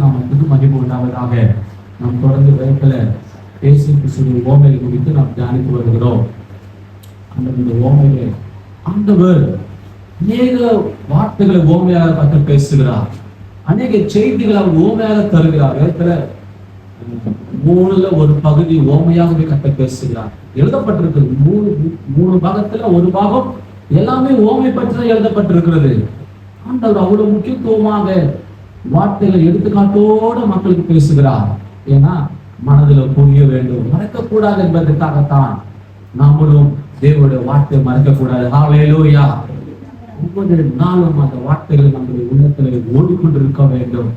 நாமத்துக்கு மகிமை உண்டாவதாக. நாம் தொடர்ந்து வேதத்துல இயேசு கிறிஸ்துவின் ஓமையை குறித்து நாம் தியானித்து வருகிறோம். அந்த ஓமையை ஆண்டவர் அநேக வார்த்தைகளை ஓமையாக கற்று பேசுகிறார். அநேக செய்திகளை அவர் ஓமையாக தருகிறார். வேதத்துல 3ல ஒரு பகுதி ஓமையாகவே கற்று பேசுகிறார். எழுதப்பட்டிருக்கு 3 பாகத்துல ஒரு பாகம் எல்லாமே ஓமை பற்றி எழுதப்பட்டிருக்கிறது. ஆண்டவர் அவ்வளவு முக்கியத்துவமாக வார்த்தைகளை எடுத்துக்காட்டோட மக்களுக்கு பேசுகிறார். ஏன்னா மனதில புரிய வேண்டும், மறக்கக்கூடாது என்பதற்காகத்தான். நாமளும் தேவனுடைய வார்த்தையை மறக்கக்கூடாது. ஹல்லேலூயா. ஒவ்வொரு நாளும் அந்த வார்த்தைகள் நம்முடைய உள்ளத்துல ஓடிக்கொண்டிருக்க வேண்டும்.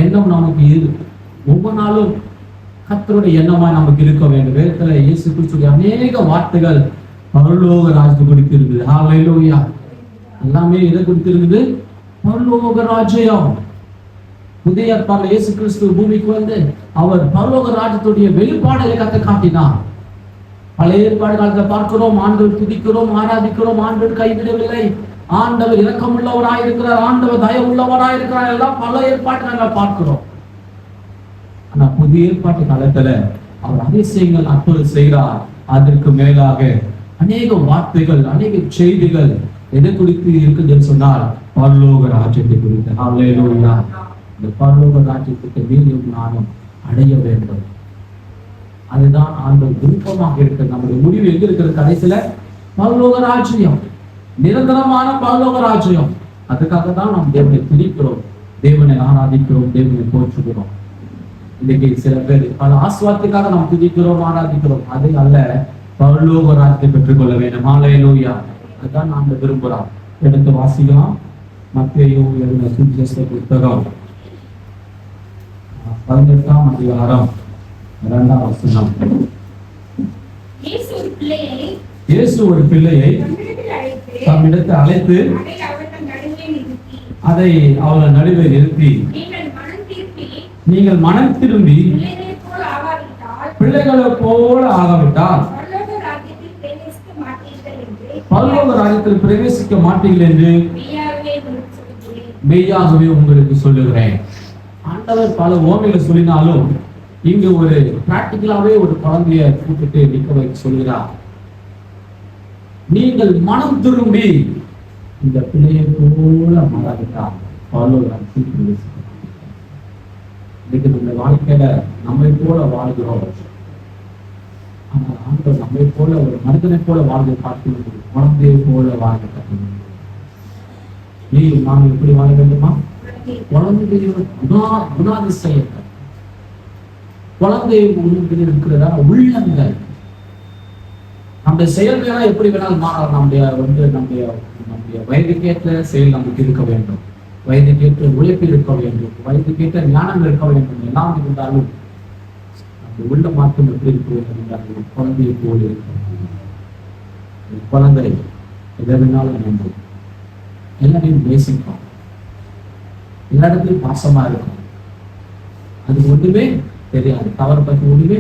எண்ணம் நமக்கு ஒவ்வொரு நாளும் கர்த்தருடைய எண்ணமா நமக்கு இருக்க வேண்டும். வேதத்துல இயேசு கிறிஸ்துவின் அநேக வார்த்தைகள் பரலோக ராஜ்யம் குறித்து இருக்குது. ஹல்லேலூயா. எல்லாமே எதை குறித்து இருக்குது? பரலோக ராஜ்யம். புதிய ஏற்பாடுல இயேசு கிறிஸ்து பூமிக்கு வந்து அவர் பரலோக ராஜ்யத்துடைய வெளிப்பாடுகளை கற்று காட்டினார். பழைய ஏற்பாடு காலத்தை பார்க்கிறோம், ஆண்டவர் துதிக்கிறோம், ஆராதிக்கிறோம், ஆண்டவர் கைவிடவில்லை, ஆண்டவர் இரக்கமுள்ளவராயிருக்கிறார், ஆண்டவர் தயவுள்ளவராயிருக்கிறார், எல்லாம் பல ஏற்பாட்டை நாங்கள் பார்க்கிறோம். ஆனா புதிய ஏற்பாட்டு காலத்துல அவர் அதிசயங்கள் அற்புதம் செய்கிறார். அதற்கு மேலாக அநேக வார்த்தைகள், அநேக செய்திகள் எதை குறித்து இருக்குதுன்னு சொன்னால் பரலோக ராஜ்யத்தை குறித்து. ஹல்லேலூயா. இந்த பரலோக ராஜ்யத்துக்கு நீயும் நானும் அடைய வேண்டும். அதுதான் ஆண்டவர் விருப்பமாக இருக்கிறது. நம்முடைய முடிவு எங்க இருக்கிறது? கடைசியில பரலோக ராஜ்யம், நிரந்தரமான பரலோக ராஜ்யம். அதுக்காக தான் நாம் தேவனை துதிக்கிறோம், தேவனை ஆராதிக்கிறோம், தேவனை போற்றுகிறோம். இன்னைக்கு சில பேர் பல ஆசீர்வாதத்துக்காக நாம் துதிக்கிறோம், ஆராதிக்கிறோம். அது அல்ல, பரலோக ராஜ்யத்தை பெற்றுக்கொள்ள வேண்டும். ஹல்லேலூயா. அதுதான் நாம் விரும்புகிறோம். எடுத்து வாசிக்கலாம். மத்தேயு எழுதின சுவிசேஷ புத்தகம் 18ஆம் அதிகாரம் 2ஆம் வசனம். இயேசு ஒரு பிள்ளையை தம்மிடத்தில் அழைத்து அதை அவர்கள் நடுவே நிறுத்தி, நீங்கள் மனம் திரும்பி பிள்ளைகளை போல ஆகாவிட்டால் பரலோக ராஜ்யத்தில் பிரவேசிக்க மாட்டீர்கள் என்று மெய்யாகவே உங்களுக்கு சொல்லுகிறேன். ஆண்டவர் பல ஓமைகளை சொல்லினாலும் இங்கு ஒரு பிராக்டிகலாவே ஒரு குழந்தைய கூப்பிட்டு நிற்க வைக்க சொல்கிறார். நீங்கள் மனம் திரும்பி இந்த பிள்ளையை போல மாறாவிட்டால் பரலோக ராஜ்யத்தில் பிரவேசிக்க. இன்னைக்கு நம்ம வாழ்க்கையில நம்மை போல வாழ்கிறோம். ஆனால் ஆண்டவர் நம்மை போல ஒரு மனிதனை போல வாழ்க்கை பார்த்து குழந்தையை போல வாழ்க்கை. நீ நாம் எப்படி வாழ வேண்டுமா? குழந்தையோட குணாதிசயங்கள், குழந்தை இருக்கிறதா உள்ளங்கள், நம்முடைய செயல்களெல்லாம் எப்படி வேணாலும் மாறலாம். நம்முடைய வயதுக்கேற்ற செயல் நமக்கு இருக்க வேண்டும், வயதுக்கேற்ற உழைப்பு இருக்க வேண்டும், வயதுக்கேற்ற ஞானம் இருக்க வேண்டும். எல்லாம் இருந்தாலும் அந்த உள்ள மாற்றம் எப்படி இருக்க வேண்டும் என்றால் குழந்தையை போல இருக்க வேண்டும். குழந்தை எதை வேணாலும் நம்பும், எல்லாரையும் நேசிக்கும், எல்லா இடத்துலையும் பாசமா இருக்கும். அது ஒண்ணுமே தெரியாது, தவறு பற்றி ஒண்ணுமே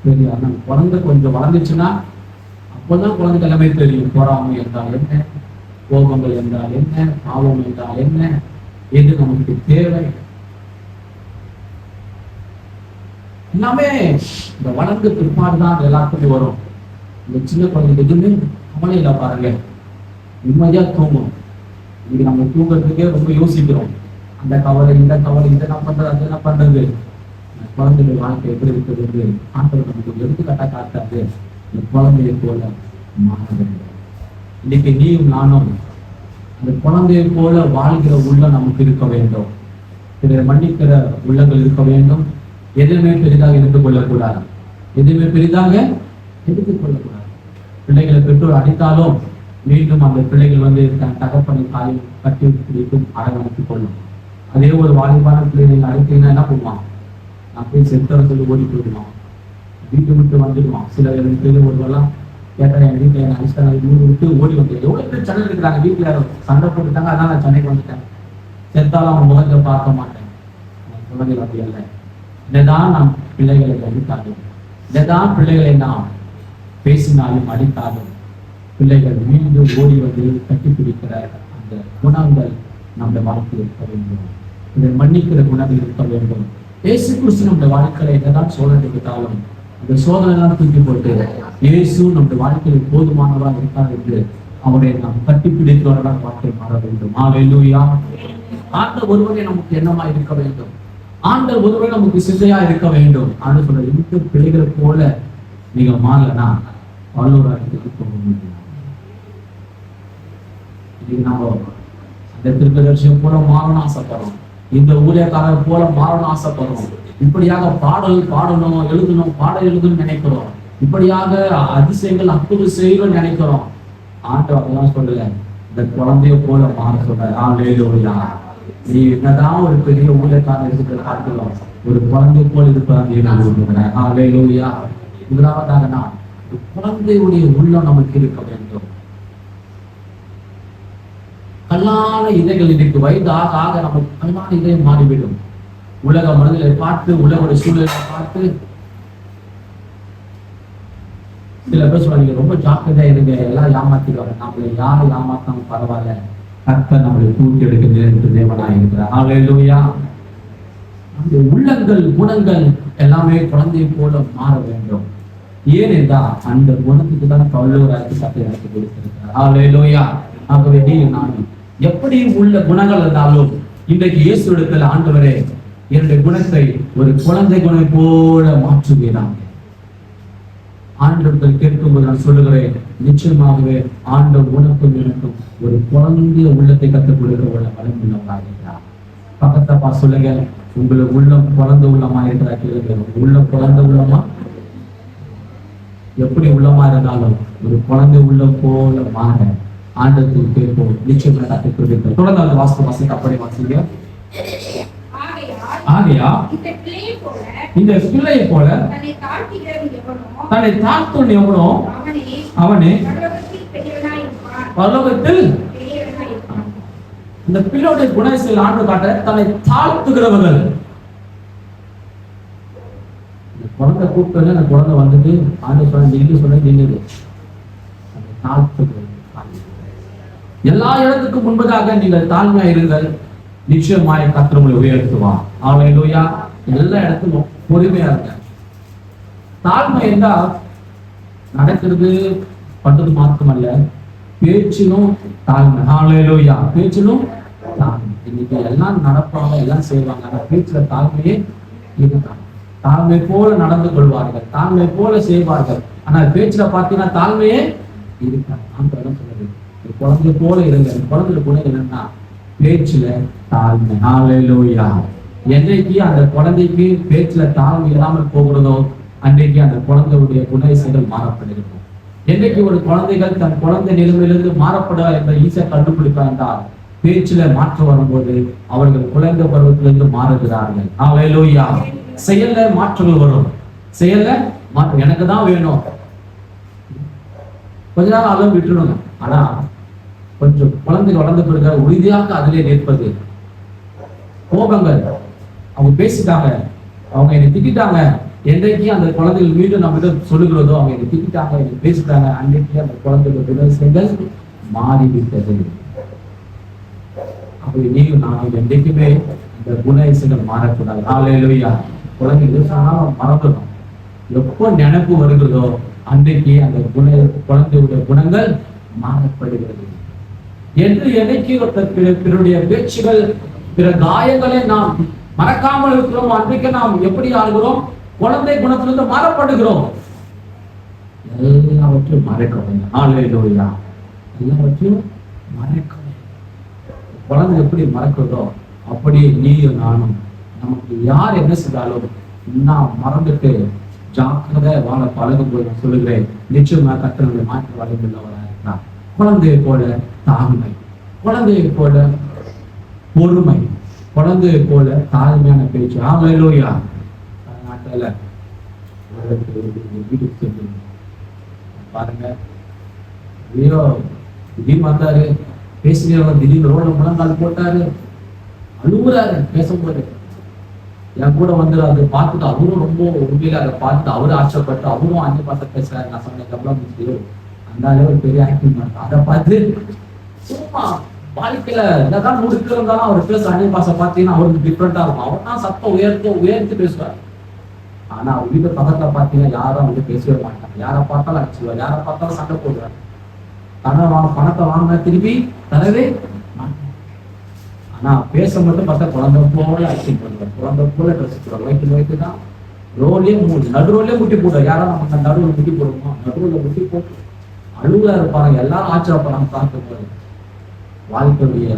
தெரியாது. நம்ம குழந்தை கொஞ்சம் வளர்ந்துச்சுன்னா அப்போதான் குழந்தைக்கு எல்லாமே தெரியும். பொறாமை என்றால் என்ன, கோபங்கள் என்றால் என்ன, பாவம் என்றால் என்ன, எது நமக்கு தேவை, எல்லாமே இந்த வளர்ந்த பிற்பாடுதான் எல்லாத்துக்குமே வரும். இந்த சின்ன குழந்தைக்கு எதுவுமே கவலை இல்லை பாருங்க, நிம்மதியா தூங்கும். இன்னைக்கு நம்ம தூங்குறதுக்கே ரொம்ப யோசிக்கிறோம். அந்த கவலை, இந்த கவலை, இதை நான் பண்றது, அதை என்ன பண்றது. குழந்தைகள் வாழ்க்கை எப்படி இருக்குது என்று ஆண்டவர் நமக்கு எடுத்துக்காட்டா காட்டாது. இந்த குழந்தையை போல மாற வேண்டும். இன்னைக்கு நீயும் நானும் அந்த குழந்தையை போல வாழ்கிற உள்ள நமக்கு இருக்க வேண்டும். பிறரை மன்னிக்கிற உள்ளங்கள் இருக்க வேண்டும். எதுவுமே பெரிதாக எடுத்துக் கொள்ளக்கூடாது, எதுவுமே பெரிதாக எடுத்துக் கொள்ளக்கூடாது. பிள்ளைகளை பெற்றோர் அடித்தாலும் மீண்டும் அந்த பிள்ளைகள் வந்து தன் தகப்பனை தாயை கட்டி பிடிக்கும், அரவணைத்துக் கொள்ளும். அதே ஒரு வாலிபான பிள்ளைகளை அடித்தீங்கன்னா என்ன பண்ணுவான்? நான் போய் செத்தவன் சொல்லி ஓடி போயிடுவான், வீட்டு விட்டு வந்துடுவான். சில பிள்ளைகள் ஒருவெல்லாம் கேட்டா என் வீட்டுல என் அடிச்சாங்க, வீடு விட்டு ஓடி வந்து எவ்வளவு பேர் சென்னை இருக்கிறாங்க, வீட்டுல சண்டை போட்டுட்டாங்க, அதனால நான் சென்னைக்கு வந்துட்டேன், செத்தாலும் அவன் முகத்தை பார்க்க மாட்டேன். குழந்தைகள் அப்படி அல்ல. இதைதான் நாம் பிள்ளைகளை அடித்தாலும், இதைதான் பிள்ளைகளை நாம் பேசினாலும் அடித்தாலும் பிள்ளைகள் மீண்டும் ஓடி வந்து கட்டிப்பிடிக்கிற அந்த குணங்கள் நம்முடைய வாழ்க்கையில் இருக்க வேண்டும். இதை மன்னிக்கிற குணங்கள் இருக்க வேண்டும். இயேசு கிறிஸ்து நம்முடைய வாழ்க்கையில என்னதான் சோதனை இருந்தாலும் அந்த சோதனை எல்லாம் தூக்கி போட்டு இயேசு நம்முடைய வாழ்க்கையில் போதுமானவராக இருக்கார் என்று அவரை நாம் கட்டிப்பிடித்தவர்களாக வாழ்க்கை மாற வேண்டும். ஹல்லேலூயா. ஆண்டவர் ஒருவரே நமக்கு எண்ணமா இருக்க வேண்டும். ஆண்டவர் ஒருவரே நமக்கு சிந்தையா இருக்க வேண்டும். ஆண்டு சொல்ற இந்த பிள்ளைகளை போல நீங்க மாறலனா பரலோகத்துக்கு போக முடியும். இன்னைக்கு நம்ம அந்த திருக்கதர்சியம் போல மாறணும் ஆசைப்படுறோம். இந்த ஊழியக்காரர் போல மாறணும் ஆசைப்படுறோம். இப்படியாக பாடல் பாடணும், எழுதணும், பாடல் எழுதணும்னு நினைக்கிறோம். இப்படியாக அதிசயங்கள் அற்புத செய்யணும்னு நினைக்கிறோம். ஆண்டவர் அதெல்லாம் சொல்லல, இந்த குழந்தைய போல மாற சொல்ற. ஹல்லேலூயா. நீ என்னதான் ஒரு பெரிய ஊழியக்காரர் இருக்கிற காட்டிலும் ஒரு குழந்தை போல இருப்பதாக. ஹல்லேலூயா. முதலாவதாக நான் குழந்தையுடைய உள்ளம் நமக்கு இருக்க வேண்டும். கல்லான இதயங்கள் இன்றைக்கு வயது ஆக ஆக நமக்கு கல்லான இதயம் மாறிவிடும். உலக மனிதர்களை பார்த்து, உலக சூழலை பார்த்து சில பேர் சொல்றாங்க, ரொம்ப ஜாக்கிரதையா இருங்க, எல்லாம் ஏமாத்திடுவாங்க. நம்மளை யாரும் ஏமாத்தாம பரவாயில்ல, கர்த்தர் நம்மளை தூக்கி எடுக்க தேவனாக இருக்கிறார். ஹல்லேலூயா. அந்த உள்ளங்கள் குணங்கள் எல்லாமே குழந்தையை போல மாற வேண்டும். ஏனென்றால் அந்த குணத்துக்கு தான் பவுலராய்க்கு சட்டை எனக்கு கொடுத்திருக்கிறார். ஹல்லேலூயா. ஆகவே நீ நான் எப்படி உள்ள குணங்கள் இருந்தாலும் இன்றைக்கு இயேசு இடத்துல ஆண்டவரே என்னுடைய குணத்தை ஒரு குழந்தை குணம் போல மாற்றுகிறான். ஆண்டவர்கள் கேட்கும்போது நான் சொல்லுகிறேன், நிச்சயமாகவே ஆண்டவர் உனக்கும் எனக்கும் ஒரு குழந்தைய உள்ளத்தை கற்றுக் கொடுக்கிற உள்ள வளம் உள்ளவராக இருக்கிறார். பக்கத்தப்பா சொல்லுங்க, உங்களுக்கு உள்ளம் குழந்தை உள்ளமா இருக்கிறா கேளுங்க. உள்ள குழந்தை உள்ளமா எப்படி உள்ளமா இருந்தாலும் ஒரு குழந்தை உள்ளம் போல மாற ஆண்டவருக்கு கேட்போம். நிச்சயமா கற்றுக் கொடுக்கிறார். தொடர்ந்து அந்த வாசிக்க அப்படி வாசிங்க. ஆகையா இந்த பிள்ளையை போல தன்னை தாழ்த்தும் எவனோ அவனே பரலோகத்தில். இந்த பிள்ளையுடைய குணத்தில் ஆண்டு காட்ட தன்னை தாழ்த்துகிறவர்கள். குழந்தை கூப்பிட்டு அந்த குழந்தை வந்துட்டு ஆண்டு சொல்ல நின்று சொல்ல நின்றுது. எல்லா இடத்துக்கும் முன்பதாக நீங்கள் தாழ்மையா இருங்கள், நிச்சயமாய் கர்த்தர் உங்களை உயர்த்துவார். ஹல்லேலூயா. எல்லா இடத்துக்கும் பொறுமையா இருங்க. தாழ்மை என்றால் நடக்கிறது பண்றது மாத்திரமல்ல, பேச்சிலும் தாழ்மை. ஹல்லேலூயா. பேச்சிலும் தாழ்மை. இன்னைக்கு எல்லாம் நடப்பாங்க, எல்லாம் செய்வாங்க, ஆனா பேச்சுல தாழ்மையே இருக்காங்க. தாழ்மை போல நடந்து கொள்வார்கள், தாழ்மை போல செய்வார்கள், ஆனா பேச்சுல பார்த்தீங்கன்னா தாழ்மையே இருக்காங்க. நான் சொல்றது குழந்தை போல இருங்க. குழந்தை குணம் என்னன்னா பேச்சுல தாழ்மை. ஹல்லேலூயா. என்றைக்கு அந்த குழந்தைக்கு பேச்சுல தாழ்மை இல்லாமல் போகிறதோ அன்றைக்கு அந்த குழந்தையுடைய குணாதிசயங்கள் மாறப்படுகிறது. என்றைக்கு ஒரு குழந்தைகள் தன் குழந்தை நிலைமையிலிருந்து மாறப்பட என்ற ஈஸியா கண்டுபிடிப்பா என்றால் பேச்சுல மாற்றம் வரும்போது அவர்கள் குழந்தை பருவத்திலிருந்து மாறுகிறார்கள். ஹல்லேலூயா. செயல்ல மாற்றங்கள் வரும். செயல்ல மாற்றம் எனக்கு தான் வேணும், கொஞ்ச நேரம் அளவு விட்டுடுங்க. ஆனா கொஞ்சம் குழந்தை வளர்ந்த பிறகு உறுதியாக அதிலே நிற்பது. கோபங்கள், அவங்க பேசிட்டாங்க, அவங்க என்னை திட்டாங்க, என்றைக்கு அந்த குழந்தைகள் மீது நம்ம இதை சொல்லுகிறதோ அவங்க என்னை திட்டாங்க, என்னை பேசிட்டாங்க, அன்றைக்கு அந்த குழந்தைகள் குணாதிசயங்கள் மாறிவிட்டது. அப்படி நீயும் நானும் என்றைக்குமே இந்த குணாதிசயங்கள் மாறக்கூடாது. ஹல்லேலூயா. குழந்தைகள் சொன்னாலும் மறந்துடும். எப்போ நினைப்பு வருகிறதோ அன்றைக்கு அந்த குழந்தையுடைய குணங்கள் மாறப்படுகிறது. என்று என்னைக்கு பிறருடைய பேச்சுகள், பிற காயங்களை நாம் மறக்காமல் இருக்கிறோம், அன்றைக்கு நாம் எப்படி ஆகிறோம்? குழந்தை குணத்திலிருந்து மாறப்படுகிறோம். எல்லாவற்றையும் மறைக்க வேண்டும். ஹல்லேலூயா. எல்லாவற்றையும் மறைக்க வேண்டும். குழந்தை எப்படி மறக்கிறதோ அப்படி நீயும் நானும் நமக்கு யார் என்ன செய்தாலும் நான் மறந்துட்டு ஜாக்கிரதை வாழ பழகும் போது நான் சொல்லுகிறேன், நிச்சயமா கர்த்தர் மாற்ற வழியுள்ளவராக இருக்கிறார். குழந்தையை போல தாழ்மை, குழந்தையை போல பொறுமை, குழந்தையை போல தாழ்மையான பேச்சு. ஹல்லேலூயா. நாட்டில வீட்டுக்கு சென்று பாருங்க, ஐயோ திடீர்னு வந்தாரு, பேசுகிறவர் திடீர்னு ரோட முழங்கால் போட்டாரு, அழுகுறாரு பேசும்போது. என் கூட வந்து அதை பார்த்துட்டு அவரும் ரொம்ப உண்மையில அதை பார்த்துட்டு அவரும் ஆச்சரியப்பட்டு அவரும் அஞ்சு பார்த்து பேசுறாரு. நான் சொன்னேன், எவ்வளவு அந்த அளவு பெரிய ஆக்டிங் பண்ண அதை பார்த்து சும்மா வாழ்க்கையில என்னதான் முடிக்க இருந்தாலும் அவர் பேச அந்நிய பாசை பார்த்தீங்கன்னா அவருக்கு டிஃப்ரெண்டா இருக்கும். அவர் தான் சத்தம் உயர்த்தி பேசுவார். ஆனா அவர் வீட்டு பக்கத்துல பார்த்தீங்கன்னா யாரும் வந்து பேசவே மாட்டாங்க. யாரை பார்த்தாலும் அடிச்சுவார், யாரை பார்த்தாலும் சண்டை போடுவார். பணத்தை வாங்க திருப்பி தரவே மாட்டாங்க. ஆனா பேச மட்டும் பார்த்தா குழந்தை போல ஆக்டிங் பண்ணுவார், குழந்தை போல ட்ரெஸ் போடுவார். வயிற்று தான் நடுரோலே முட்டி போடுவார். யாரும் நம்ம நடுவில் முட்டி போடுவோமா? நடுவில் முட்டி போட்டு அழுவா இருப்பாங்க. எல்லாரும் ஆச்சரியப்படுறாங்க பார்க்கும்போது. வாழ்க்கையுடைய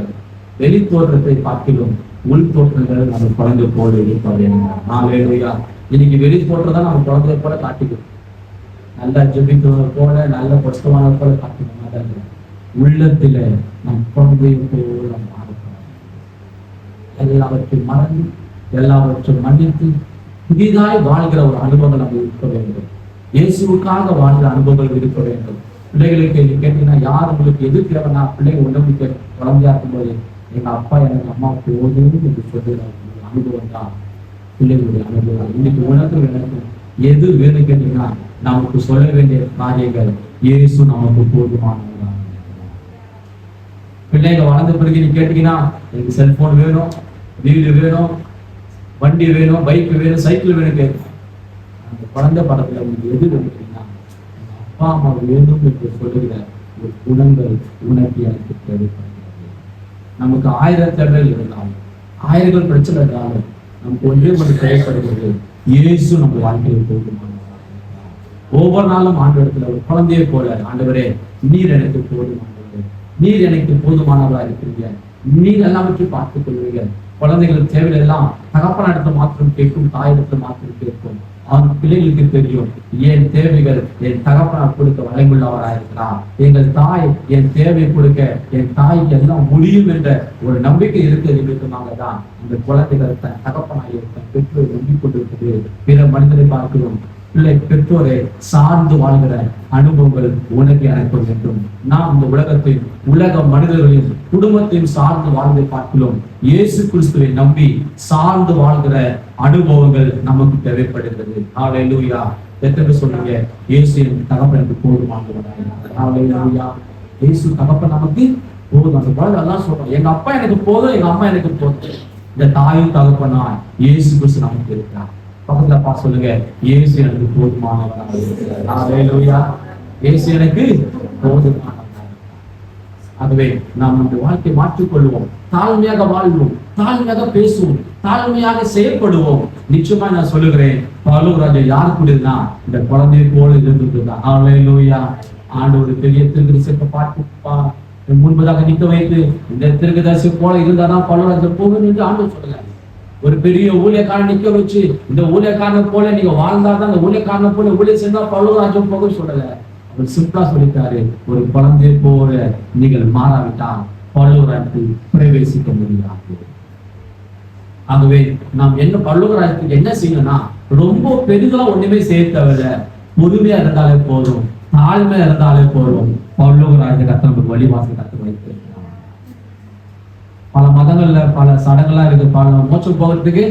வெளி தோற்றத்தை பார்க்கிலும் உள் தோற்றங்கள் நம்ம குழந்தை போல இருப்பாரு. இன்னைக்கு வெளி தோற்றம் தான் நம்ம குழந்தைய போல காட்டிக்கணும். நல்லா ஜெபிக்கிறவங்க போல, நல்ல புஷ்டமான போல காட்டிக்கணும். உள்ளத்துல நம் குழந்தைய போல மாறணும். எல்லாவற்றையும் மறந்து எல்லாவற்றையும் மன்னித்து புதிதாய் வாழ்கிற ஒரு அனுபவங்கள் நம்ம இருக்க வேண்டும். இயேசுவுக்காக வாழ்கிற அனுபவங்கள் இருக்க வேண்டும். பிள்ளைகளுக்கு கேட்டீங்கன்னா யார் உங்களுக்கு எது தேவைன்னா, பிள்ளைங்க உடம்புக்கு குழந்தையா இருக்கும்போது எங்க அப்பா எனக்கு அம்மா போதும் என்று சொல்லுற அனுபவம் தான் பிள்ளைகளுடைய அனுபவம். இன்னைக்கு உனக்கு எனக்கு எது வேணும் கேட்டீங்கன்னா, நமக்கு சொல்ல வேண்டிய காரியங்கள் இயேசு நமக்கு போதுமானவர்தான். பிள்ளைங்க வளர்ந்த பிறகு நீ கேட்டீங்கன்னா, எனக்கு செல்போன் வேணும், வீடு வேணும், வண்டி வேணும், பைக் வேணும், சைக்கிள் வேணும் கேட்கும். அந்த குழந்தை படத்துல உங்களுக்கு எது வேணும் கேட்டீங்கன்னா, அப்பா அம்மா வேணும் என்று சொல்லுகிற ஒரு குணங்கள் உனக்கு எனக்கு தேவைப்படுகிறது. நமக்கு 1000 தேவைகள் இருந்தாலும், 1000 பிரச்சனை இருந்தாலும், நமக்கு ஒன்றே மட்டும் தேவைப்படுகிறது, இயேசு நம்ம வாழ்க்கையில் போதுமானவர். ஒவ்வொரு நாளும் ஆண்டவரிடத்துல ஒரு குழந்தையை போல, ஆண்டவரே நீர் எனக்கு போதுமானவர், நீர் எனக்கு போதுமானவராக இருக்கிறீங்க, நீர் எல்லாவற்றையும் பார்த்துக் கொள்வீங்க. குழந்தைகள் தேவைகள் எல்லாம் தகப்பனிடத்துல மாத்திரம் கேட்கும், தாயிடத்துல மாத்திரம் கேட்கும். அவன் பிள்ளைகளுக்கு தெரியும் என் தேவைகள் என் தகப்பனார் கொடுக்க வளைவுள்ளவராக இருக்கிறார். எங்கள் தாய் என் தேவை கொடுக்க, என் தாய்க்கு எல்லாம் முடியும் என்ற ஒரு நம்பிக்கை இருக்கிற நிமித்தமாக தான் இந்த குழந்தைகள் தன் தகப்பனாய் தன் பெற்றோரை நம்பிக்கொண்டிருக்கிறது. பிற மனிதரை பார்க்கிறோம், பிள்ளை பெற்றோரை சார்ந்து வாழ்கிற அனுபவங்கள் உனக்கு எனக்கு வேண்டும். நாம் இந்த உலகத்தில் உலக மனிதர்களின் குடும்பத்தையும் சார்ந்து வாழ்ந்து பார்க்கிறோம். இயேசு கிறிஸ்துவை நம்பி சார்ந்து வாழ்கிற அனுபவங்கள் நமக்கு தேவைப்படுகிறது. ஹல்லேலூயா. எத்தனை சொல்லுங்க, இயேசு என் தகப்பனுக்கு போதுமானவராக. ஹல்லேலூயா. இயேசு தகப்பன் நமக்கு போதும். அந்த குழந்தை எல்லாம் சொல்றோம், எங்க அப்பா எனக்கு போதும், எங்க அம்மா எனக்கு போதும். இந்த தாயும் தகப்பனா இயேசு கிறிஸ்து நமக்கு இருக்கிறார். பக்கத்துல பா சொல்லுங்க, இயேசு எனக்கு போதுமானவராக இருக்கிறார். ஹல்லேலூயா. இயேசு எனக்கு போதுமானவராக. ஆகவே நாம் இந்த வாழ்க்கையை மாற்றிக்கொள்வோம், தாழ்மையாக வாழ்வோம், தாழ்மையாக பேசுவோம், தாழ்மையாக செயல்படுவோம். நிச்சயமா நான் சொல்லுகிறேன், பவுலராஜா யார் கூடனா இந்த குழந்தையை போல இருந்துதான். ஹல்லேலூயா. ஆண்டவர் பெரிய திருக்கதரிசியை பார்த்து முன்பதாக நிற்க வைத்து இந்த திருக்கதரிசி போல இருந்தாதான் பவுலராஜா போகணும் என்று ஆண்டவர் சொல்லல. ஒரு பெரிய ஊழியக்காரன் நிக்க வச்சு இந்த ஊழியக்காரனை போல நீங்க வாழ்ந்தாதான் அந்த ஊழியக்காரனை போல ஊழிய செஞ்சா பவுலராஜா போக சொல்லல. அவர் சிம்பிளா சொல்லிட்டாரு, ஒரு குழந்தை போல நீங்கள் மாறாவிட்டால் பரலோகராஜ்யத்தில் பிரவேசிக்க முடியாது. ஆகவே நாம் என்ன பரலோகராஜ்யத்துக்கு என்ன செய்யணும்னா, ரொம்ப பெரிதா ஒண்ணுமே செய்ய தேவையில்ல, பொறுமையா இருந்தாலே போதும், தாழ்மையா இருந்தாலே போதும். பரலோகராஜ்ய கர்த்தர் நமக்கு வழிவாசல் கத்து வைத்திருக்கிறார். பல மதங்கள்ல பல சடங்கெல்லாம் இருக்கு, பல மோட்சம் போகிறதுக்கு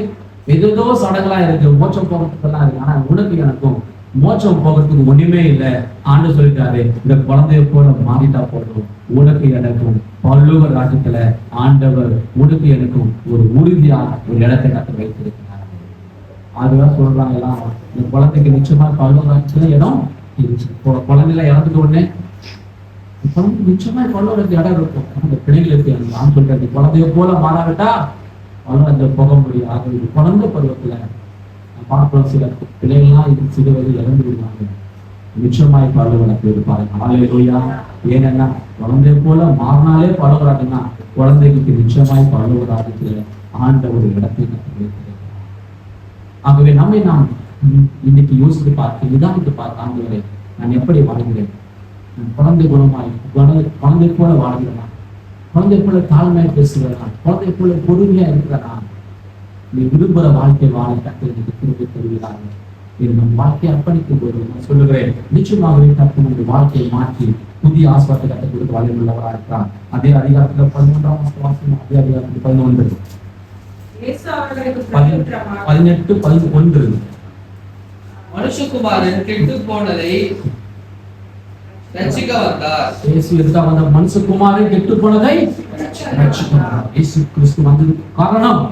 ஏதோ சடங்கெல்லா இருக்கு, மோட்சம் போகிறதுக்கு எல்லாம் இருக்கு. ஆனா உனக்கு எனக்கும் மோட்சம் போகிறதுக்கு ஒண்ணுமே இல்லை. ஆண்டு சொல்லிட்டாரு, இந்த குழந்தைய போல மாறிட்டா போதும். உனக்கு எனக்கும் பரலோக ராஜ்யத்துல ஆண்டவர் உனக்கு எனக்கும் ஒரு உறுதியா ஒரு இடத்தை கட்ட வைத்திருக்கிறார். அதுதான் சொல்றாங்க எல்லாம், இந்த குழந்தைக்கு நிச்சயமா பரலோக ராஜ்யத்துல இடம் குழந்தைல இறந்துட்டு உடனே குழந்தை நிச்சயமா பரலோகத்துக்கு இடம் இருக்கும். அந்த பிள்ளைகளுக்கு நான் சொல்றேன், குழந்தைய போல மாறாவிட்டா பரலோகத்தை போக முடியாது. குழந்தை பருவத்துல பார்க்கிறோம், சில பிள்ளைகள்லாம் இது சிறு வயதில் இறந்து விடுவாங்க, நிச்சயமாய் பரலோகத்தில் இருப்பாங்க. ஹல்லேலூயா. ஏன்னா குழந்தைய போல மாறினாலே பரலோகராஜ்யம்னா குழந்தைகளுக்கு நிச்சயமாய் பரலோகராஜ்யத்துல ஆண்ட ஒரு இடத்தை வைத்திருக்கிறார். ஆகவே நம்மை நாம் இன்னைக்கு யோசித்து பார்த்து நிதானித்து பார்த்து, ஆண்டவரே நான் எப்படி வாழ்கிறேன், நான் குழந்தை குணமாய் குழந்தை போல வாழ்கிறேனா, குழந்தை போல தாழ்மையாக பேசுகிறேனா, குழந்தை போல பொறுமையா இருக்கிறேனா? நீ விரும்புகிற வாழ்க்கை வாழ கற்று எனக்கு திருப்பி தருகிறார்கள். இது நம் வாழ்க்கையை அர்ப்பணிக்கும் போது நான் சொல்லுகிறேன், நிச்சயமாகவே தப்பு நம்முடைய வாழ்க்கையை மாற்றி புதிய ஆஸ்வாதத்தை கற்றுக் கொடுத்து வழியுள்ளவராக இருக்கிறார். அதே அதிகாரத்துல 11ஆம் வாசம், அதே அதிகாரத்துல 11 18 11 மனுஷகுமாரன் கெட்டு போனதை இயேசு எதுக்காக வந்த? மனுஷகுமாரன் கெட்டு போனதை ரட்சிக்கணும். இயேசு கிறிஸ்து வந்ததுக்கு காரணம்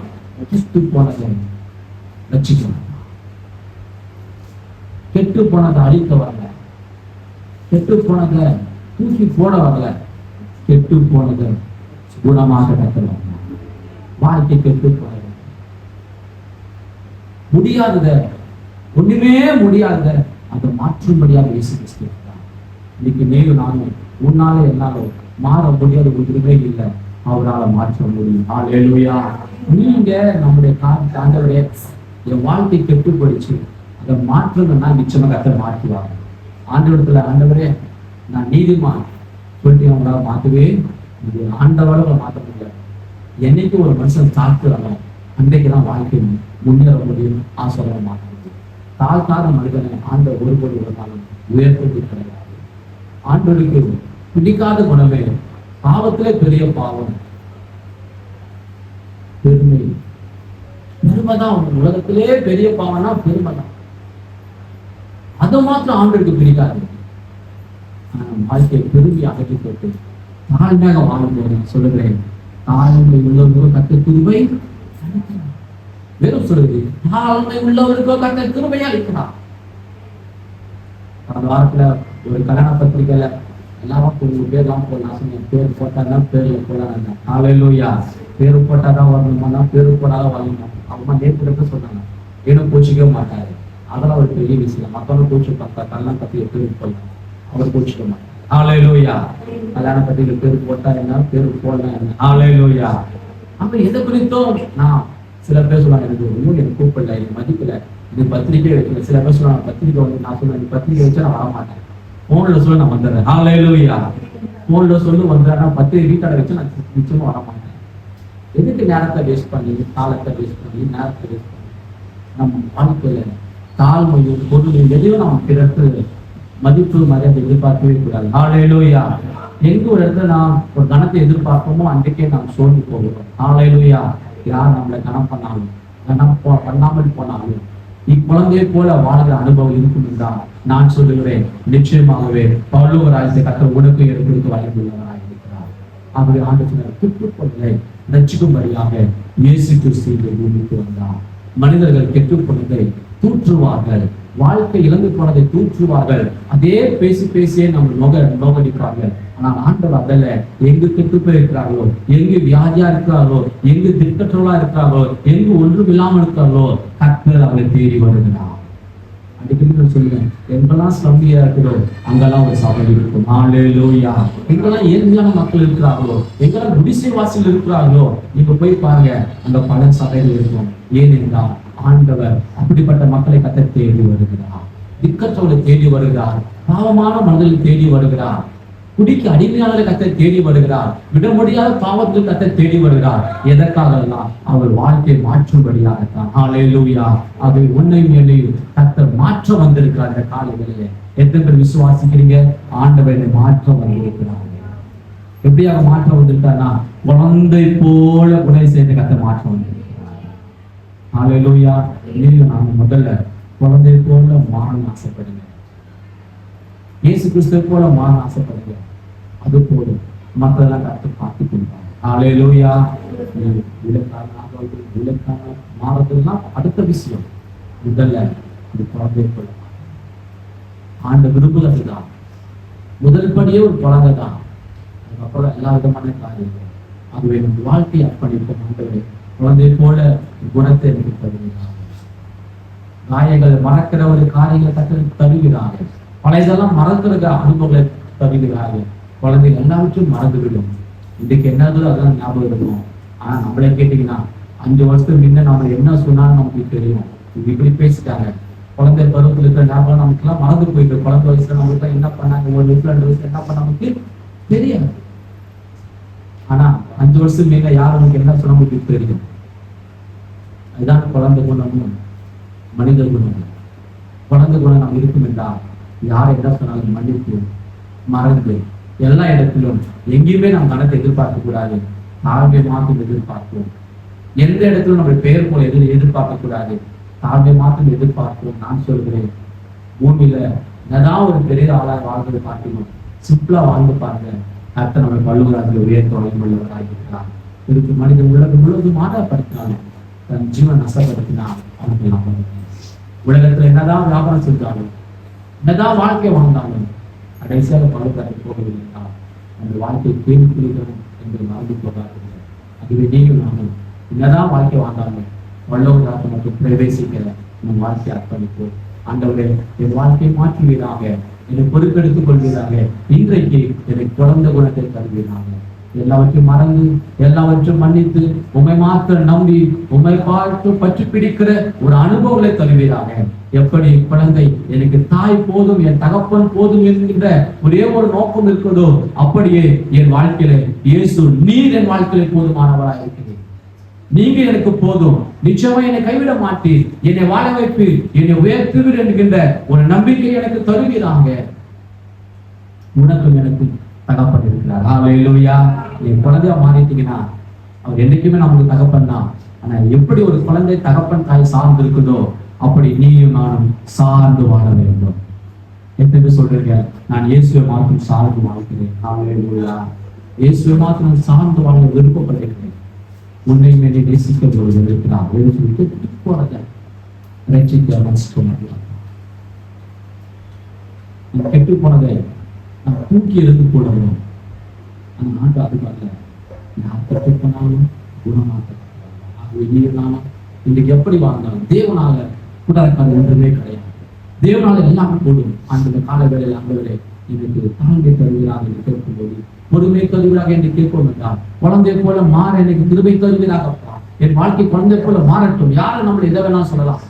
கெட்டு போனதை ரட்சிக்கணும். கெட்டு போனதை அழிக்க வரல, கெட்டு போனதை தூக்கி போட வரல, கெட்டு போனதை குணமாக கட்டல. வாழ்க்கை கெட்டு போனது முடியாதத, ஒண்ணுமே முடியாதத அதை மாற்றும்படியாக இயேசு கிறிஸ்து இருக்கிறார். இன்னைக்கு நீயும் நானும் உன்னால என்னாலும் மாற முடியாத ஒன்றுமே இல்லை, அவரால் மாற்ற முடியும். ஹல்லேலூயா. நீங்க நம்முடைய ஆண்டவரே என் வாழ்க்கை கெட்டு போயிடுச்சு, அதை மாற்றணும்னா நிச்சயமாக அதை மாற்றுவாங்க. ஆண்டவரத்துல ஆண்டவரே நான் நீதிமான் சொல்லிட்டு அவங்களால மாற்றவே முடியாது. ஆண்டவரை மாற்ற முடியாது. என்னைக்கு ஒரு மனுஷன் தாக்குறானோ அன்றைக்குதான் வாழ்க்கை முன்னேற முடியும், ஆசீர்வாதம் மாற்ற முடியும். தாழ்த்தாத மனிதனை ஆண்டவர் ஒருபடி ஒரு நாளும் உயர்த்தது கிடையாது. ஆண்டவருக்கு பிடிக்காத குணமே பாவத்திலே பெரிய பாவம் பெருமை. பெருமைதான் உலகத்திலே பெரிய பாவம்னா பெருமைதான். அதை மாத்திரம் ஆண்டவருக்கு பிடிக்காது. வாழ்க்கையை பெருமை அகற்றி போட்டு தாழ்மையாக வாழும் போது சொல்லுகிறேன், தாழ்மை உள்ளவர்களோ கர்த்தர் கிருபை அளிக்கிறார். வெறும் சொல்லுது, தாழ்மை உள்ளவருக்கோ கர்த்தர் கிருபை அளிக்கிறார். கடந்த வாரத்துல ஒரு கல்யாண பத்திரிகையில எல்லாரும் பேர்லாம் போடலாம் சொன்னேன். பேர் போட்டாதான் பேர்ல போடலாம். ஹல்லேலூயா. பேரு போட்டாதான் வரணுமா, பேரு போடாதான் வரணுமா? அவங்க நேற்று சொன்னாங்க. ஏனும் கோச்சிக்கவே மாட்டாரு. அதெல்லாம் ஒரு பெரிய விஷயம். மத்தவங்க கோச்சு பார்த்தா கல்யாணம் பத்தி பேரு போடலாம், அவர் கோச்சிக்க மாட்டார். ஹல்லேலூயா. கல்யாண பத்திரிகை பேரு போட்டா என்ன, பேரு போடலாம் என்ன. ஹல்லேலூயா. அப்ப எதை குறித்தும் நான் சில பேர் சொல்லுவாங்க, எனக்கு கூப்பிடல, எனக்கு மதிக்கல, இது பத்திரிக்கை வைக்கல. சில பேர் சொல்லுவாங்க பத்திரிக்கை வந்து, நான் சொல்லுவேன் பத்திரிக்கை வச்சா நான் வரமாட்டேன், போன்ல சொல்லி நான் வந்துடுறேன். ஹல்லேலூயா. போன்ல சொல்லி வந்தேன்னா பத்திரிகை வீட்டாட வச்சு நான் நிச்சயமா வரமாட்டேன். எதுக்கு நேரத்தை வேஸ்ட் பண்ணி, காலத்தை வேஸ்ட் பண்ணி, நேரத்தை வேஸ்ட் பண்ணி நம்ம வாழ்க்கையில தாழ்மையும் பொருளையும் எதையும் நம்ம பிறகு மதிப்பு மரியாதை எதிர்பார்க்கவே கூடாது. ஹல்லேலூயா. எங்க ஒரு இடத்துல நாம் ஒரு கணத்தை எதிர்பார்ப்போமோ அன்றைக்கே நாம் சோர்ந்து போகிறோம். ஹல்லேலூயா. யார் நம்மளை கணம் பண்ணாலும் பண்ணாமல் போனாலும் இக்குழந்தையை போல வாழ்கிற அனுபவம் இருக்கும் என்றால் நான் சொல்லுகிறேன், நிச்சயமாகவே பரலோகராஜ்யத்தை கர்த்தர் உனக்கு ஏற்படுத்தி வாய்ப்புள்ளவராக இருக்கிறார். ஆகவே ஆண்டவர் கெட்டுப்பொருளை ரட்சிக்கும்படியாக இயேசு கிறிஸ்து இந்த பூமிக்கு வந்தார். மனிதர்கள் கெட்டுப்பொருளை தூற்றுவார்கள், வாழ்க்கை இழந்து போனதை தூற்றுவார்கள். அதே பேசி பேசியே நம்ம நோகடிப்பார்கள். ஆனால் ஆண்டவர் அதல்ல. எங்கு கெட்டு போயிருக்கிறார்களோ, எங்கு வியாதியா இருக்கிறார்களோ, எங்கு திட்டற்றவர்களா இருக்கிறார்களோ, எங்கு ஒன்றும் இல்லாமல் இருக்கிறார்களோ கர்த்தர் அவரை தேடி வருகிறார். அடிக்கடி நான் சொல்லுவேன், எங்கெல்லாம் ஸ்லம்பியா இருக்கிறோ அங்கெல்லாம் ஒரு சபை இருக்கும். ஹல்லேலூயா. எங்கெல்லாம் ஏழ்மையான மக்கள் இருக்கிறார்களோ, எங்கெல்லாம் குடிசை வாசிகள் இருக்கிறார்களோ, நீங்க போய் பாருங்க, அங்க பல சபைகள் இருக்கும். ஏனென்றால் ஆண்டவர் அப்படிப்பட்ட மக்களை கர்த்தர் தேடி வருகிறார். திக்கற்றவர்களை தேடி வருகிறார். பாவமான மனிதர்களை தேடி வருகிறார். குடிக்கு அடிமையாளரை கர்த்தர் தேடி வருகிறார். விட முடியாத பாவத்தில் கர்த்தர் தேடி வருகிறார். எதற்காகலாம்? அவர் வாழ்க்கையை மாற்றும்படியாகத்தான். ஹல்லேலூயா. அதை உன்னையும் என்னையும் கர்த்தர் மாற்ற வந்திருக்கிறார். இந்த காலையிலே எத்தனை பேர் விசுவாசிக்கிறீங்க? ஆண்டவரை மாற்ற வந்திருக்கிறார். எப்படியாக மாற்ற வந்திருக்காருன்னா, குழந்தை போல குணை செய்த கர்த்தர் மாற்ற வந்திருக்கிறார். ஹல்லேலூயா. நீங்களும் நாம முதல்ல குழந்தை போல மாற ஆசைப்படுங்க. இயேசு கிறிஸ்துவை போல மாற ஆசைப்படுங்க. அது போதும், மற்றதெல்லாம் கர்த்தர் பார்த்துக் கொள்வார். ஹல்லேலூயா. விளக்கான மாறதெல்லாம் அடுத்த விஷயம். முதல்ல இது குழந்தை போல ஆண்டு விரும்புகிறதுதான். முதல் படியே ஒரு குழந்தை தான். அதுக்கப்புறம் எல்லா விதமான காரியங்கள். அதுவே நம்ம வாழ்க்கையை அர்ப்பணிப்போம். ஆண்டவரே, குழந்தை போல குணத்தை எனக்கு தருகிறார். காயங்களை மறக்கிற ஒரு காரியங்களை கற்று தருகிறார்கள். பழையதெல்லாம் மறக்கிறது அனுபவங்களை தருகிறார்கள். குழந்தைகள் எல்லாவற்றும் மறந்துவிடும். இதுக்கு என்னதோ அதெல்லாம் ஞாபகம் இருக்கும். ஆனா நம்மளே கேட்டீங்கன்னா 5 வருஷத்துக்கு முன்ன நம்ம என்ன சொன்னாலும் நமக்கு தெரியும். இப்படி பேசிட்டாங்க. குழந்தை பருவத்தில் இருக்கிற ஞாபகம் நமக்கு எல்லாம் மறந்து போயிட்டு, குழந்தை வயசுல நம்மளுக்கு எல்லாம் என்ன பண்ணாங்க, 1 வயசுல 2 வயசுல என்ன பண்ண நமக்கு தெரியாது. ஆனா 5 வருஷத்துக்கு மேல யார் நமக்கு என்ன சொன்ன நமக்கு தெரியும். அதுதான் குழந்தை குணமும் மனித குணமும். குழந்தை குணம் நாம் இருக்கும் என்றால் யார் என்ன சொன்னாலும் மன்னிப்பு மறந்து எல்லா இடத்திலும் எங்கேயுமே நாம் கணத்தை எதிர்பார்க்க கூடாது. தாழ்மை மாற்றம் எதிர்பார்ப்போம். எந்த இடத்திலும் நம்முடைய பெயர் போல எதிர்பார்க்க கூடாது. தாழ்மை மாற்றம் எதிர்பார்ப்போம். நான் சொல்கிறேன், பூமியில ஏதாவது ஒரு பெரிய ஆளாக வாழ்ந்தது காட்டிலும் சிம்பிளா வாழ்ந்து பாருங்க. கர்த்தர் நம்மை பல்லுவராஜில் உயர்த்த உள்ளவராக இருக்கிறார். இருக்கு மனிதன் உலகம் முழுவதும் ஆதாயப்படுத்தினாலும் தன் ஜீவன் நஷ்டப்படுத்தினா அவனுக்கு லாபம். உலகத்துல என்னதான் வியாபாரம் செஞ்சாலும் என்னதான் வாழ்க்கை வாழ்ந்தாலும் கடைசியாக பழுக்காரை போகவில்லை. அந்த வாழ்க்கை கேள்விக்குறிகளும் என்று மறந்து போகாதீங்க. அதுவே நீங்கள் நானும் என்னதான் வாழ்க்கை வாழ்ந்தாலும் வல்லவராக மற்றும் பிரவேசிக்கிற நம் வாழ்க்கையை அர்ப்பணிப்போம். ஆண்டவரே, என் வாழ்க்கையை மாற்றுவீராக, என்னை பொறுப்பெடுத்துக் கொள்வீராக. இன்றைக்கு என்னை குழந்தை குணத்தை தருவீராக. எல்லாவற்றையும் மறந்து எல்லாவற்றையும் மன்னித்து உண்மை மாத்திர நம்பி உண்மை பார்த்து பற்றி பிடிக்கிற ஒரு அனுபவங்களை தருவீராக. எப்படி குழந்தை எனக்கு தாய் போதும், என் தகப்பன் போதும் என்கின்ற ஒரே ஒரு நோக்கம் இருக்கிறதோ, அப்படியே என் வாழ்க்கையில இயேசு நீர் என் வாழ்க்கையில போதுமானவராக இருக்கிறேன். நீங்க எனக்கு போதும், நிச்சயமா என்னை கைவிட மாட்டீர், என்னை வாழ வைப்பீர், என்னை உயர்த்துவீர் என்கின்ற ஒரு நம்பிக்கை எனக்கு தருவீராக. உனக்கும் எனக்கும் தகப்பன் இருக்கிறார். ஹல்லேலூயா. நீ குழந்தையா மாறிட்டீங்கன்னா அவர் என்னைக்குமே நமக்கு தகப்பன் தான். ஆனா எப்படி ஒரு குழந்தை தகப்பன் தாய் சார்ந்து இருக்குதோ அப்படி நீயும் நானும் சார்ந்து வாழ வேண்டும். எத்தனை சொல்றீங்க, நான் இயேசுவை மாத்திரம் சார்ந்து வாழ்கிறேன். ஹல்லேலூயா. இயேசுவை மாத்திரம் சார்ந்து வாழ விருப்பப்படுகிறேன். உன்னையுமே நீ நேசிக்க பொழுது இருக்கிறார் சொல்லிட்டு போறத ரட்சிக்க மனசுலாம் கெட்டு போனதை நான் தூக்கி எடுத்து போடணும். அந்த நாட்டு அதுக்காக நான் கெட்டு போனாலும் குணமாக்க இருந்தாலும் இன்றைக்கு எப்படி வாழ்ந்தாலும் தேவனால குடக்காது ஒன்றுமே கிடையாது. தேவனால எல்லாமே போடும். அந்த கால வேலையில் அந்த வேலை எனக்கு தாழ்மை தருவீராக என்று கேட்கும்போது, பொறுமை தருவீராக என்று கேட்போம் என்றால், குழந்தை போல மாற எனக்கு கிருபை தருவீராகப்பா, என் வாழ்க்கை குழந்தை போல மாறட்டும். யாரும் நம்மளை எதை வேணா சொல்லலாம்.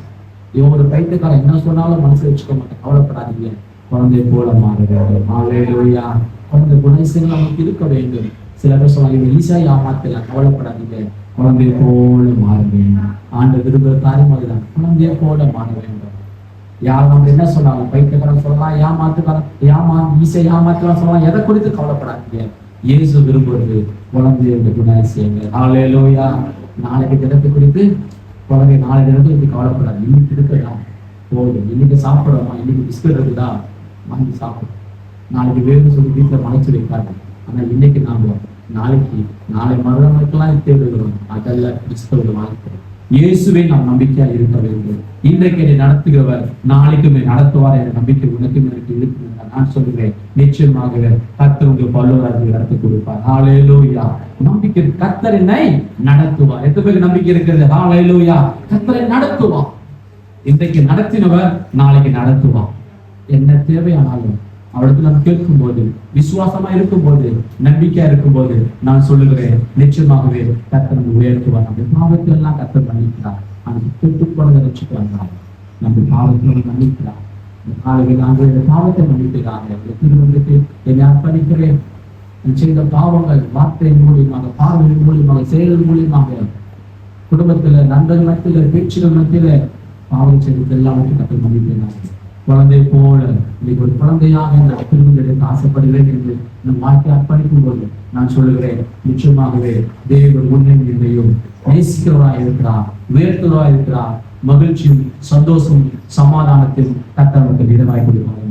இவன் ஒரு பைத்தியக்காரன் என்ன சொன்னாலும் மனசை வச்சுக்க மாட்டேன். கவலைப்படாதீங்க, குழந்தை போல மாற வேண்டும். ஹல்லேலூயா. குழந்தை குணாதிசயங்கள் நமக்கு இருக்க வேண்டும். சில பேர் சொல்லுவாங்க ஈஸியா ஏமாத்தலாம். கவலைப்படாதீங்க, குழந்தைய போல மாற வேண்டும். ஆண்டு விரும்புகிற காரியம் அதுதான், குழந்தைய போல மாற வேண்டும். யார் நம்ம என்ன சொன்னாலும் பைத்தியக்காரன் சொல்லலாம், ஏமாத்துக்காரன் ஈஸியா ஏமாத்தலாம் சொல்லலாம். எதை குறித்து கவலைப்படாதீங்க. இயேசு விரும்புவது குழந்தைய குணாதிசயங்கள். ஹல்லேலூயா. நாளைக்கு தினத்தை குறித்து குழந்தை நாளை தினத்தை குறித்து கவலைப்படாது. இன்னைக்கு இருக்கலாம் போதும். இன்னைக்கு சாப்பிடணுமா, இன்னைக்கு பிஸ்கட் இருக்குதா வாங்கி சாப்பிடும். நாளைக்கு வேறு சொல்லி வீட்டில் மறைச்சு வைக்காது. ஆனா இன்னைக்கு நாம நாளை மறுநாளைக்கெல்லாம் தேவைகளும் அதெல்லாம் கிறிஸ்தவர்கள் வாழ்க்கை. இயேசுவை நாம் நம்பிக்கையா இருக்க வேண்டும். இன்றைக்கு என்னை நடத்துகிறவர் நாளைக்குமே நடத்துவார் என்ற நம்பிக்கை உனக்கும் எனக்கு இருக்கு. நான் சொல்லுகிறேன், நிச்சயமாக கர்த்தர் உங்களுக்கு பல்லவராஜ்யத்தை நடத்தி கொடுப்பார். ஹல்லேலூயா. நம்பிக்கை, கர்த்தர் என்னை நடத்துவார். எத்தனை பேருக்கு நம்பிக்கை இருக்கிறது? ஹல்லேலூயா. கர்த்தரை நடத்துவார். இன்றைக்கு நடத்தினவர் நாளைக்கு நடத்துவார். என்ன தேவையானாலும் அவளுக்கு நாம் கேட்கும் போது, விசுவாசமா இருக்கும் போது, நம்பிக்கையா இருக்கும் போது, நான் சொல்லுகிறேன், நிச்சயமாகவே கர்த்தர் உயர்த்துவார். நம்ம பாவத்தை எல்லாம் கர்த்தர் மன்னிக்கிறார். அந்த கெட்டுப் போனதை வச்சுக்கிறாங்க. நம்ம பாவத்தை மன்னிக்கிறார். காலையில் நாங்கள் இந்த பாவத்தை மன்னிக்கிறாங்க. திருமணத்துக்கு என்னை அர்ப்பணிக்கிறேன். செய்த பாவங்கள் வார்த்தையின் மூலியமாக, பார்வையின் மூலியமாக, செயலின் மூலியமாக, குடும்பத்துல நண்பர்கள் மத்தியில, பேச்சுகள் மத்தியில பாவம் செய்தது எல்லாவற்றையும் கர்த்தர் மன்னிக்கிறாங்க. குழந்தை போல இன்னைக்கு ஒரு குழந்தையாக இந்த திருமணத்திற்கு ஆசைப்படுகிறேன் என்று நம் வாழ்க்கை அர்ப்பணிக்கும் போது நான் சொல்லுகிறேன், நிச்சயமாகவே தேவன் முன்னையும் நேசிக்கிறவராக இருக்கிறார், உயர்த்துவராக இருக்கிறார். மகிழ்ச்சியும் சந்தோஷமும் சமாதானத்தையும் கர்த்தர் நமக்கு நிறைவாய் கொடுப்பார்.